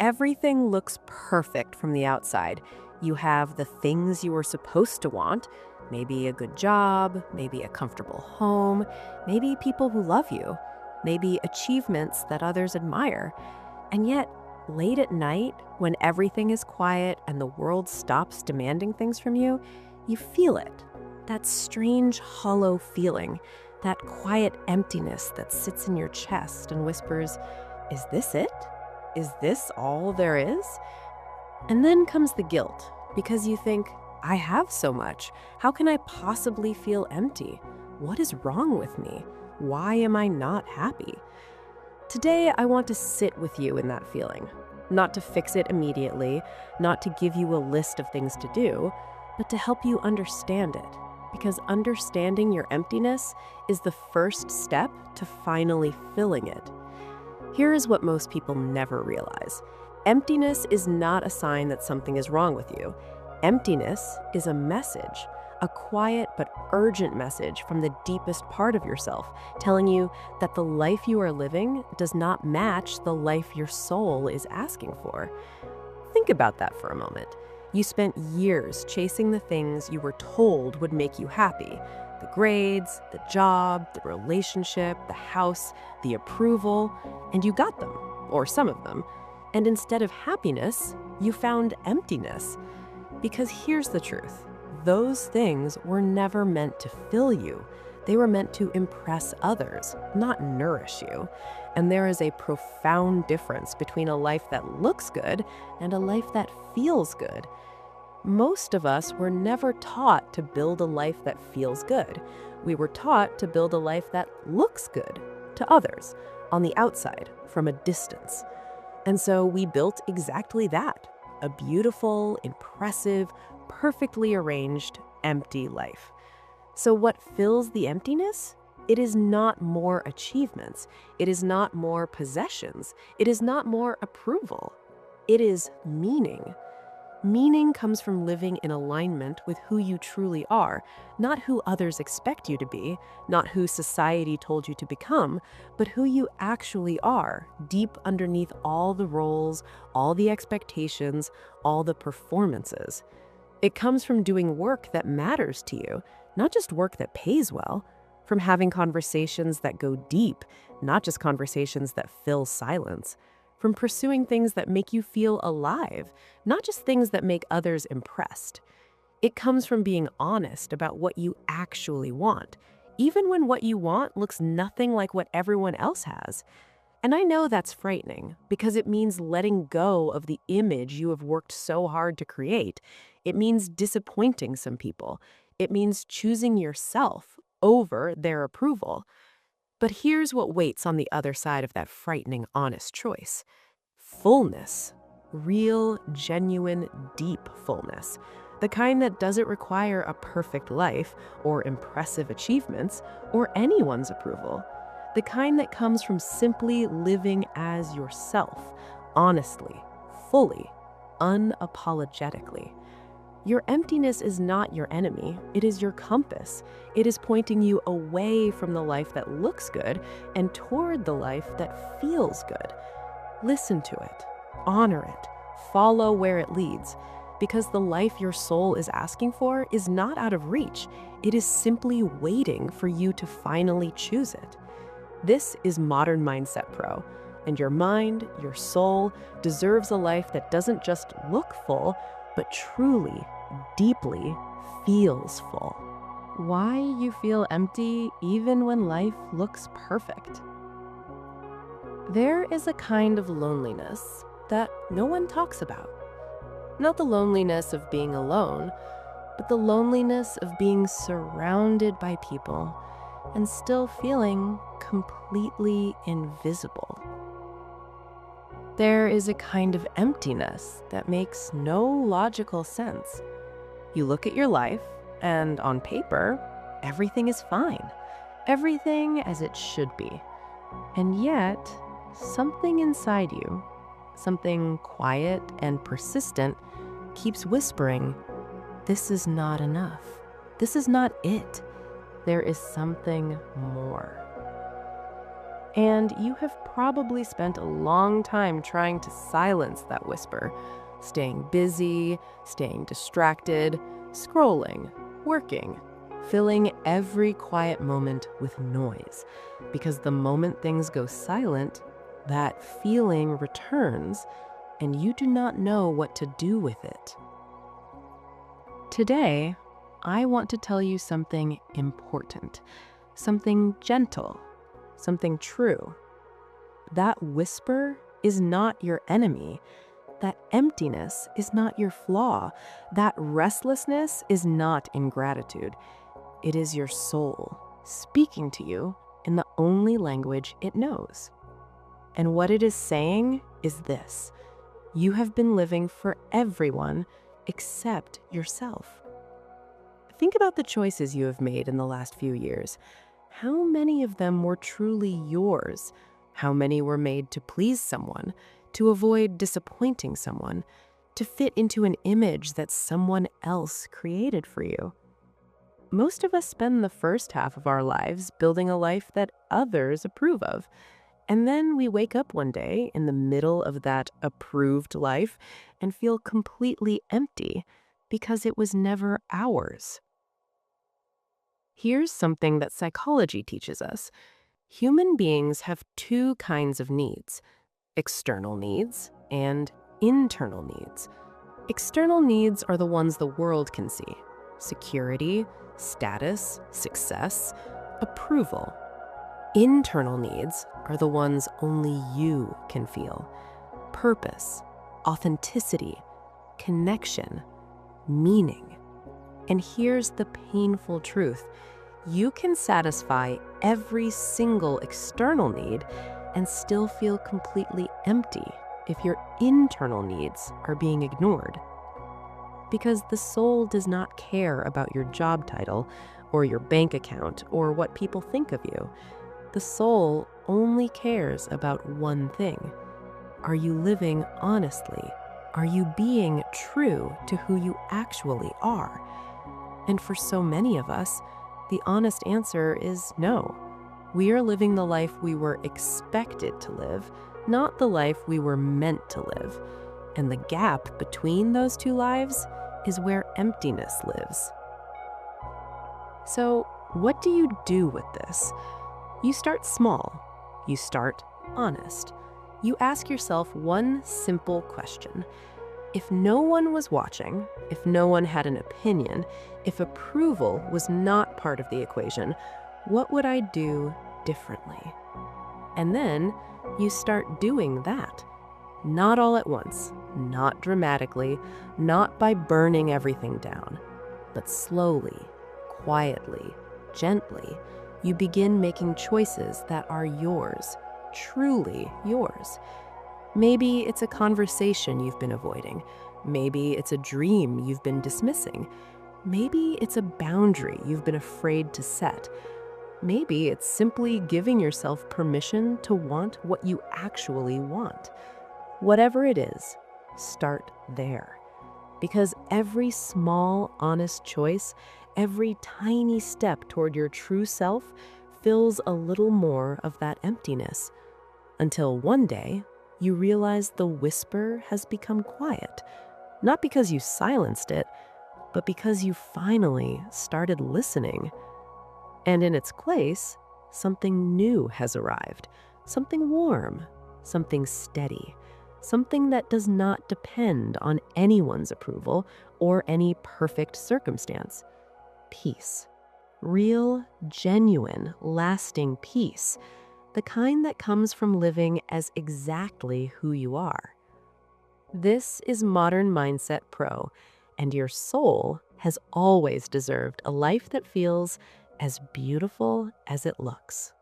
Everything looks perfect from the outside. You have the things you were supposed to want, maybe a good job, maybe a comfortable home, maybe people who love you, maybe achievements that others admire. And yet, late at night, when everything is quiet and the world stops demanding things from you, you feel it. That strange, hollow feeling, that quiet emptiness that sits in your chest and whispers, "Is this it? Is this all there is?" And then comes the guilt, because you think, I have so much. How can I possibly feel empty? What is wrong with me? Why am I not happy? Today, I want to sit with you in that feeling. Not to fix it immediately, not to give you a list of things to do, but to help you understand it. Because understanding your emptiness is the first step to finally filling it. Here is what most people never realize. Emptiness is not a sign that something is wrong with you. Emptiness is a message, a quiet but urgent message from the deepest part of yourself, telling you that the life you are living does not match the life your soul is asking for. Think about that for a moment. You spent years chasing the things you were told would make you happy. The grades, the job, the relationship, the house, the approval, and you got them, or some of them. And instead of happiness, you found emptiness. Because here's the truth. Those things were never meant to fill you. They were meant to impress others, not nourish you. And there is a profound difference between a life that looks good and a life that feels good. Most of us were never taught to build a life that feels good. We were taught to build a life that looks good to others, on the outside, from a distance. And so we built exactly that, a beautiful, impressive, perfectly arranged, empty life. So what fills the emptiness? It is not more achievements. It is not more possessions. It is not more approval. It is meaning. Meaning comes from living in alignment with who you truly are, not who others expect you to be, not who society told you to become, but who you actually are, deep underneath all the roles, all the expectations, all the performances. It comes from doing work that matters to you, not just work that pays well, from having conversations that go deep, not just conversations that fill silence, from pursuing things that make you feel alive, not just things that make others impressed. It comes from being honest about what you actually want, even when what you want looks nothing like what everyone else has. And I know that's frightening, because it means letting go of the image you have worked so hard to create. It means disappointing some people. It means choosing yourself over their approval. But here's what waits on the other side of that frightening, honest choice. Fullness. Real, genuine, deep fullness. The kind that doesn't require a perfect life or impressive achievements or anyone's approval. The kind that comes from simply living as yourself, honestly, fully, unapologetically. Your emptiness is not your enemy. It is your compass. It is pointing you away from the life that looks good and toward the life that feels good. Listen to it, honor it, follow where it leads, because the life your soul is asking for is not out of reach. It is simply waiting for you to finally choose it. This is Modern Mindset Pro, and your mind, your soul, deserves a life that doesn't just look full, but truly, deeply feels full. Why you feel empty even when life looks perfect. There is a kind of loneliness that no one talks about. Not the loneliness of being alone, but the loneliness of being surrounded by people and still feeling completely invisible. There is a kind of emptiness that makes no logical sense. You look at your life, and on paper, everything is fine. Everything as it should be. And yet, something inside you, something quiet and persistent, keeps whispering, "This is not enough. This is not it. There is something more." And you have probably spent a long time trying to silence that whisper, staying busy, staying distracted, scrolling, working, filling every quiet moment with noise. Because the moment things go silent, that feeling returns, and you do not know what to do with it. Today, I want to tell you something important, something gentle, something true. That whisper is not your enemy. That emptiness is not your flaw. That restlessness is not ingratitude. It is your soul speaking to you in the only language it knows. And what it is saying is this: you have been living for everyone except yourself. Think about the choices you have made in the last few years. How many of them were truly yours? How many were made to please someone, to avoid disappointing someone, to fit into an image that someone else created for you? Most of us spend the first half of our lives building a life that others approve of. And then we wake up one day in the middle of that approved life and feel completely empty because it was never ours. Here's something that psychology teaches us. Human beings have two kinds of needs: external needs and internal needs. External needs are the ones the world can see: security, status, success, approval. Internal needs are the ones only you can feel: purpose, authenticity, connection, meaning. And here's the painful truth: you can satisfy every single external need and still feel completely empty if your internal needs are being ignored. Because the soul does not care about your job title or your bank account or what people think of you. The soul only cares about one thing. Are you living honestly? Are you being true to who you actually are? And for so many of us, the honest answer is no. We are living the life we were expected to live, not the life we were meant to live. And the gap between those two lives is where emptiness lives. So, what do you do with this? You start small. You start honest. You ask yourself one simple question. If no one was watching, if no one had an opinion, if approval was not part of the equation, what would I do differently? And then you start doing that. Not all at once, not dramatically, not by burning everything down, but slowly, quietly, gently, you begin making choices that are yours, truly yours. Maybe it's a conversation you've been avoiding. Maybe it's a dream you've been dismissing. Maybe it's a boundary you've been afraid to set. Maybe it's simply giving yourself permission to want what you actually want. Whatever it is, start there. Because every small, honest choice, every tiny step toward your true self fills a little more of that emptiness. Until one day, you realize the whisper has become quiet, not because you silenced it, but because you finally started listening. And in its place, something new has arrived, something warm, something steady, something that does not depend on anyone's approval or any perfect circumstance. Peace. Real, genuine, lasting peace. The kind that comes from living as exactly who you are. This is Modern Mindset Pro, and your soul has always deserved a life that feels as beautiful as it looks.